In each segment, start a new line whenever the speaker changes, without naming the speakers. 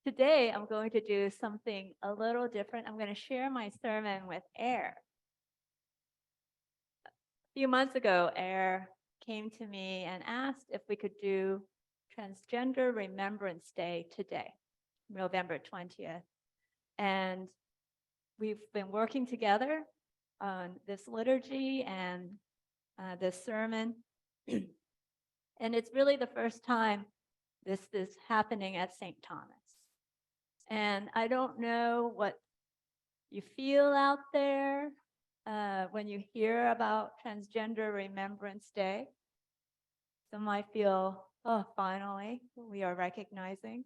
Today, I'm going to do something a little different. I'm going to share my sermon with Air. A few months ago, Air came to me and asked if we could do Transgender Remembrance Day today, November 20th. And we've been working together on this liturgy and this sermon. And it's really the first time this is happening at St. Thomas. And I don't know what you feel out there when you hear about Transgender Remembrance Day. Some might feel, oh, finally, we are recognizing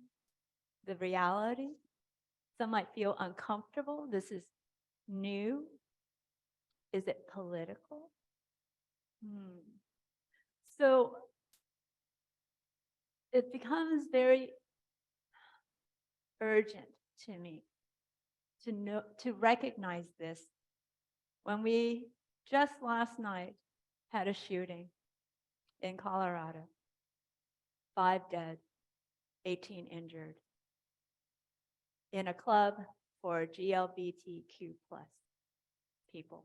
the reality. Some might feel uncomfortable. This is new. Is it political? So it becomes very urgent to me to recognize this when we just last night had a shooting in Colorado, 5 dead, 18 injured, in a club for GLBTQ plus people.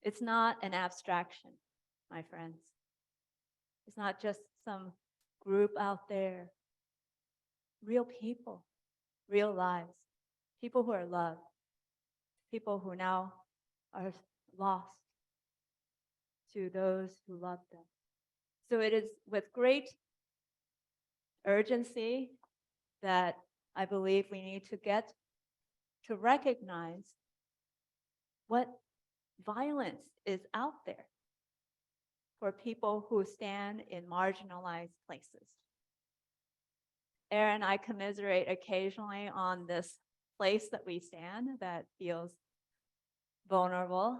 It's not an abstraction, my friends. It's not just some group out there. Real people, real lives, people who are loved, people who now are lost to those who love them. So it is with great urgency that I believe we need to get to recognize what violence is out there for people who stand in marginalized places. Aaron and I commiserate occasionally on this place that we stand that feels vulnerable.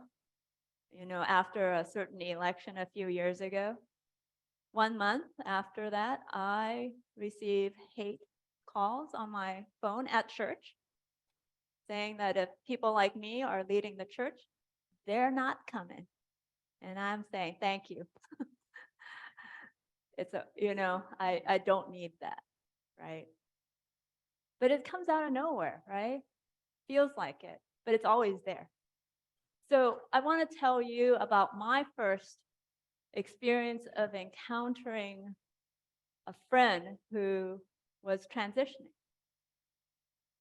You know, after a certain election a few years ago, 1 month after that, I received hate calls on my phone at church saying that if people like me are leading the church, they're not coming. And I'm saying, thank you. I don't need that. Right? But it comes out of nowhere, right? Feels like it, but it's always there. So I want to tell you about my first experience of encountering a friend who was transitioning.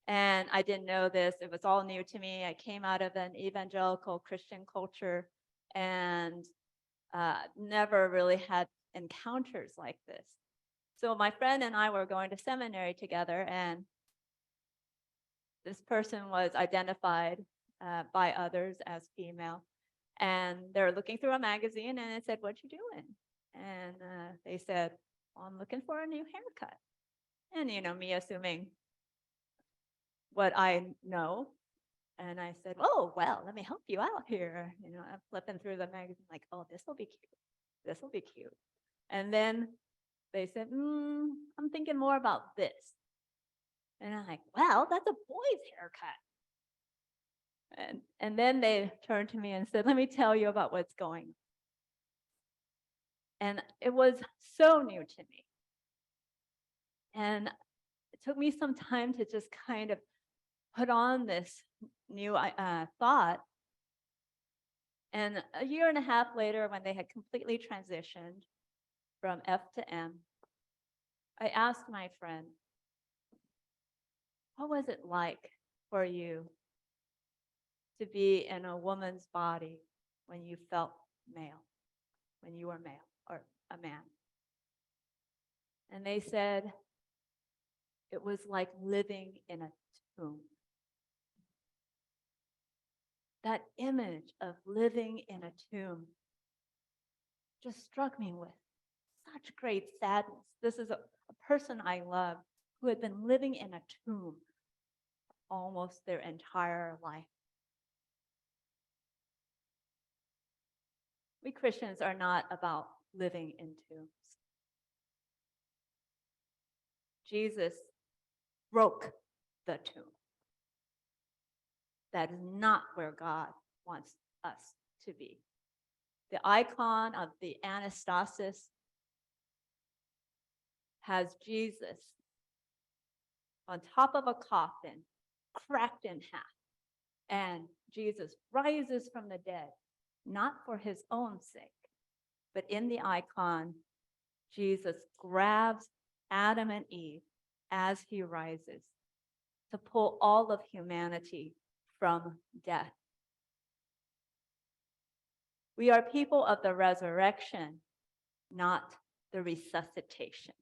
And I didn't know this. It was all new to me. I came out of an evangelical Christian culture and never really had encounters like this. So my friend and I were going to seminary together, and this person was identified by others as female. And they're looking through a magazine, and it said, "What you doing?" And they said, "Well, I'm looking for a new haircut." And, me assuming what I know. And I said, "Oh, well, let me help you out here." I'm flipping through the magazine like, "Oh, this will be cute. This will be cute." And then they said, "I'm thinking more about this." And I'm like, "Well, that's a boy's haircut." And then they turned to me and said, "Let me tell you about what's going on." And it was so new to me. And it took me some time to just kind of put on this new thought. And a year and a half later, when they had completely transitioned from F to M, I asked my friend, "What was it like for you to be in a woman's body when you felt male, when you were male or a man?" And they said, "It was like living in a tomb." That image of living in a tomb just struck me with such great sadness. This is a person I love who had been living in a tomb almost their entire life. We Christians are not about living in tombs. Jesus broke the tomb. That is not where God wants us to be. The icon of the anastasis has Jesus on top of a coffin, cracked in half. And Jesus rises from the dead, not for his own sake, but in the icon, Jesus grabs Adam and Eve as he rises to pull all of humanity from death. We are people of the resurrection, not the resuscitation.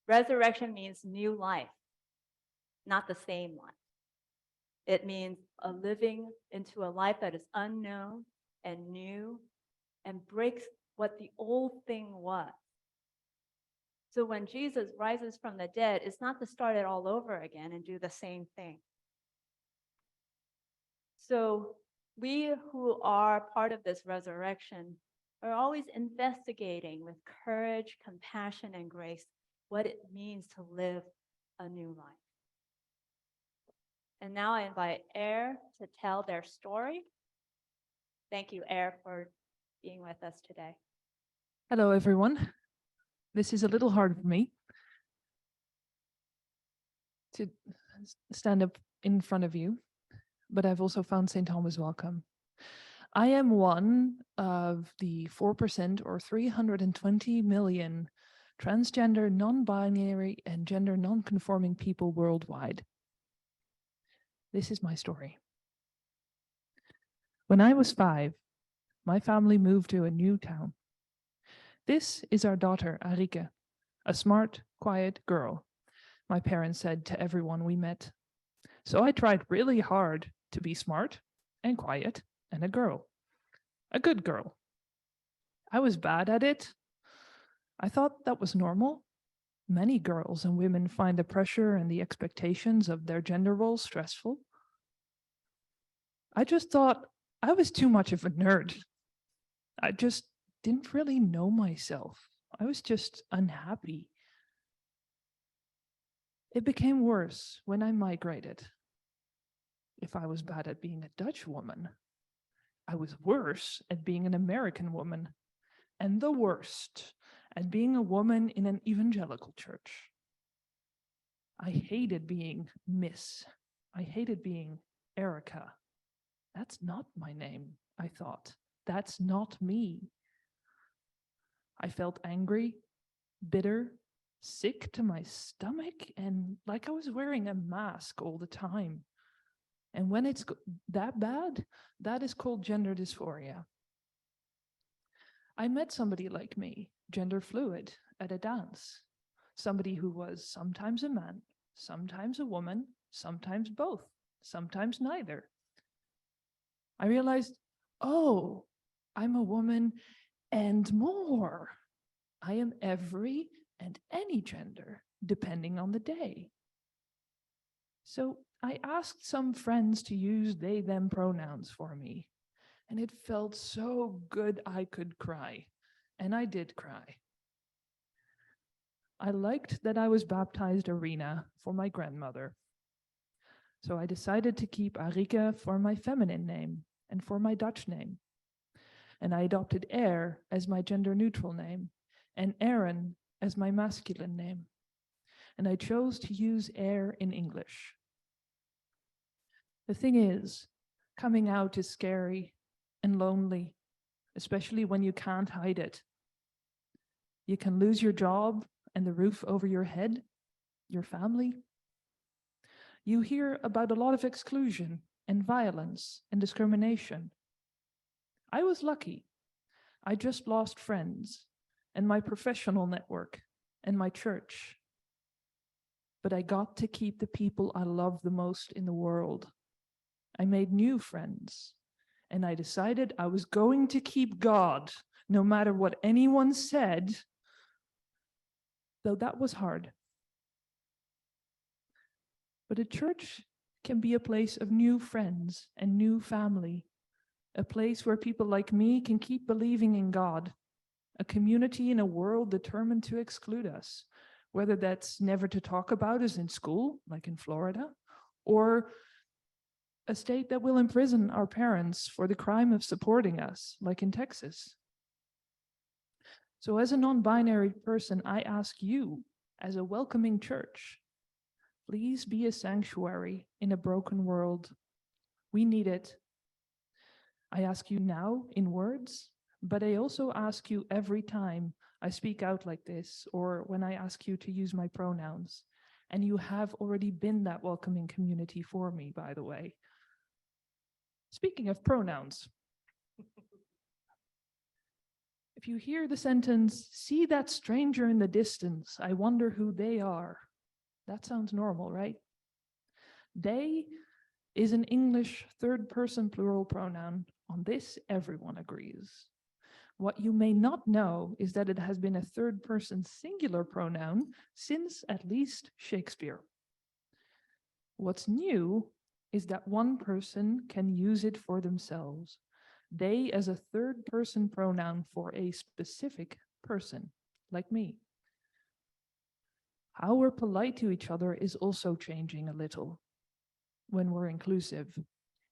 Resurrection means new life, not the same life. It means a living into a life that is unknown and new and breaks what the old thing was. So when Jesus rises from the dead, it's not to start it all over again and do the same thing. So we who are part of this resurrection are always investigating with courage, compassion, and grace what it means to live a new life. And now I invite Air to tell their story. Thank you, Air, for being with us today.
Hello, everyone. This is a little hard for me to stand up in front of you, but I've also found St. Thomas welcome. I am one of the 4% or 320 million transgender, non-binary, and gender non-conforming people worldwide. This is my story. When I was 5, my family moved to a new town. This is our daughter, Arike, a smart, quiet girl, my parents said to everyone we met. So I tried really hard to be smart and quiet and a girl, a good girl. I was bad at it. I thought that was normal. Many girls and women find the pressure and the expectations of their gender roles stressful. I just thought I was too much of a nerd. I just didn't really know myself. I was just unhappy. It became worse when I migrated. If I was bad at being a Dutch woman, I was worse at being an American woman, and the worst at being a woman in an evangelical church. I hated being Miss. I hated being Erica. That's not my name, I thought. That's not me. I felt angry, bitter, sick to my stomach, and like I was wearing a mask all the time. And when it's that bad, that is called gender dysphoria. I met somebody like me, gender fluid, at a dance. Somebody who was sometimes a man, sometimes a woman, sometimes both, sometimes neither. I realized, oh, I'm a woman and more. I am every and any gender, depending on the day. So I asked some friends to use they, them pronouns for me, and it felt so good I could cry, and I did cry. I liked that I was baptized Arena for my grandmother. So I decided to keep Arike for my feminine name and for my Dutch name. And I adopted Air as my gender-neutral name and Aaron as my masculine name. And I chose to use Air in English. The thing is, coming out is scary and lonely, especially when you can't hide it. You can lose your job and the roof over your head, your family. You hear about a lot of exclusion and violence and discrimination. I was lucky. I just lost friends and my professional network and my church. But I got to keep the people I love the most in the world. I made new friends, and I decided I was going to keep God, no matter what anyone said, though that was hard. But a church can be a place of new friends and new family, a place where people like me can keep believing in God, a community in a world determined to exclude us, whether that's never to talk about us in school, like in Florida, or a state that will imprison our parents for the crime of supporting us, like in Texas. So as a non-binary person, I ask you, as a welcoming church, Please be a sanctuary in a broken world. We need it. I ask you now in words, but I also ask you every time I speak out like this, or when I ask you to use my pronouns. And you have already been that welcoming community for me, by the way. Speaking of pronouns, if you hear the sentence, "See that stranger in the distance, I wonder who they are." That sounds normal, right? They is an English third-person plural pronoun. On this, everyone agrees. What you may not know is that it has been a third-person singular pronoun since at least Shakespeare. What's new is that one person can use it for themselves. They as a third-person pronoun for a specific person, like me. How we're polite to each other is also changing a little when we're inclusive.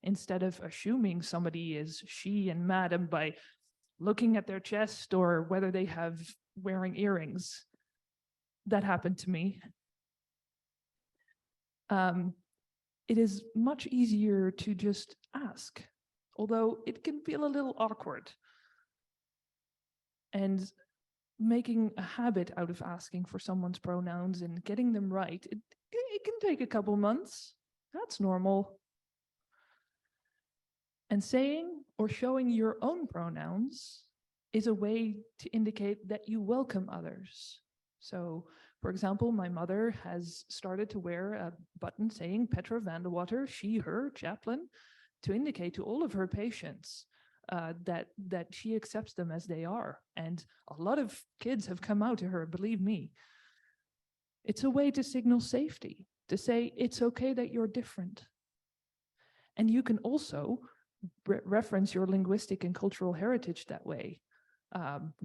Instead of assuming somebody is she and madam by looking at their chest or whether they have wearing earrings. That happened to me. It is much easier to just ask, although it can feel a little awkward. And making a habit out of asking for someone's pronouns and getting them right, it can take a couple months. That's normal. And saying or showing your own pronouns is a way to indicate that you welcome others. So, for example, my mother has started to wear a button saying Petra van de Water, she, her, chaplain, to indicate to all of her patients that she accepts them as they are. And a lot of kids have come out to her, believe me. It's a way to signal safety, to say it's okay that you're different. And you can also reference your linguistic and cultural heritage that way.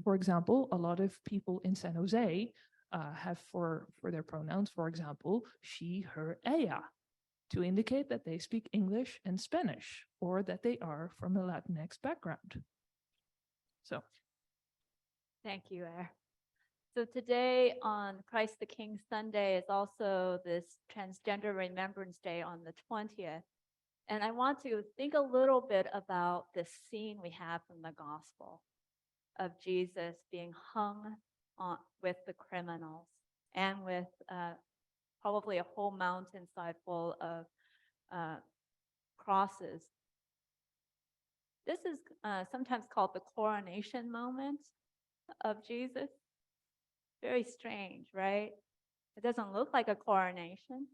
For example, a lot of people in San Jose have for their pronouns, for example, she, her, ella, to indicate that they speak English and Spanish, or that they are from a Latinx background. So.
Thank you, Er. So today on Christ the King Sunday is also this Transgender Remembrance Day on the 20th. And I want to think a little bit about this scene we have from the gospel of Jesus being hung on with the criminals and with probably a whole mountainside full of crosses. This is sometimes called the coronation moment of Jesus. Very strange, right? It doesn't look like a coronation.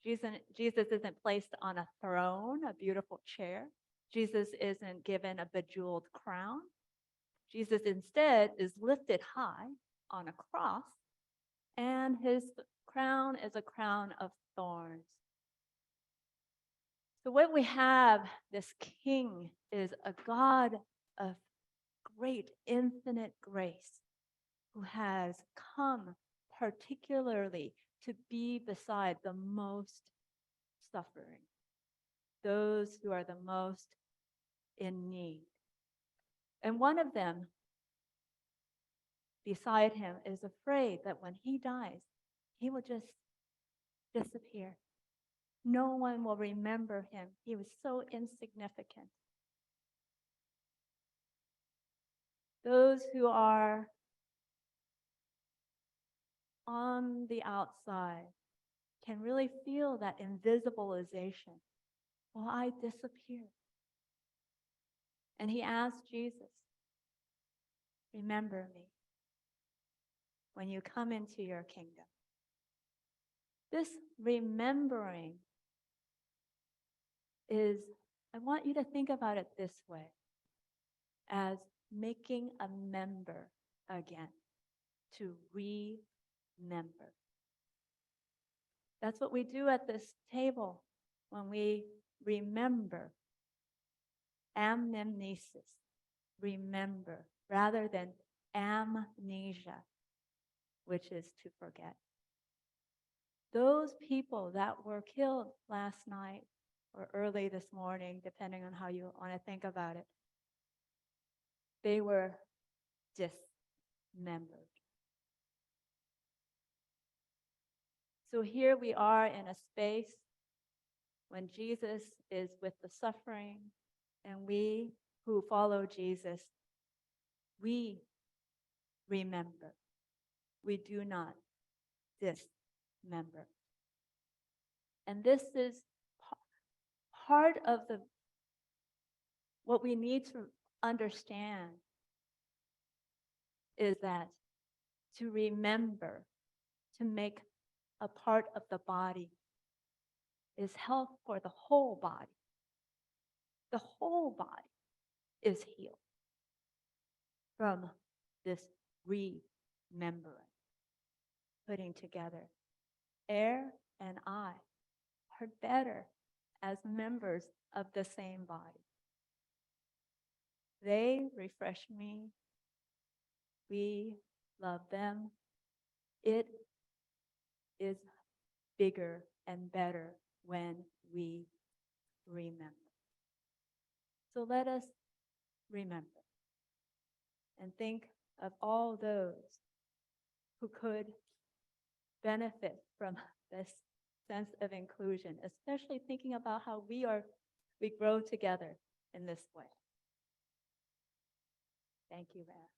Jesus isn't placed on a throne, a beautiful chair. Jesus isn't given a bejeweled crown. Jesus instead is lifted high on a cross, and his crown is a crown of thorns. So what we have, this king, is a God of great, infinite grace who has come particularly to be beside the most suffering, those who are the most in need. And one of them beside him is afraid that when he dies, he will just disappear. No one will remember him. He was so insignificant. Those who are on the outside can really feel that invisibilization. Well, I disappear. And he asked Jesus, remember me when you come into your kingdom. This remembering is, I want you to think about it this way, as making a member again, to remember. That's what we do at this table when we remember. Amnesis, remember, rather than amnesia, which is to forget. Those people that were killed last night or early this morning, depending on how you want to think about it, they were dismembered. So here we are in a space when Jesus is with the suffering, and we who follow Jesus, we remember. We do not dismember. And this is part of what we need to understand is that to remember, to make a part of the body is health for the whole body. The whole body is healed from this remembering, putting together. Air and I are better as members of the same body. They refresh me. We love them. It is bigger and better when we remember. So let us remember and think of all those who could benefit from this sense of inclusion, especially thinking about how we grow together in this way. Thank you, Matt.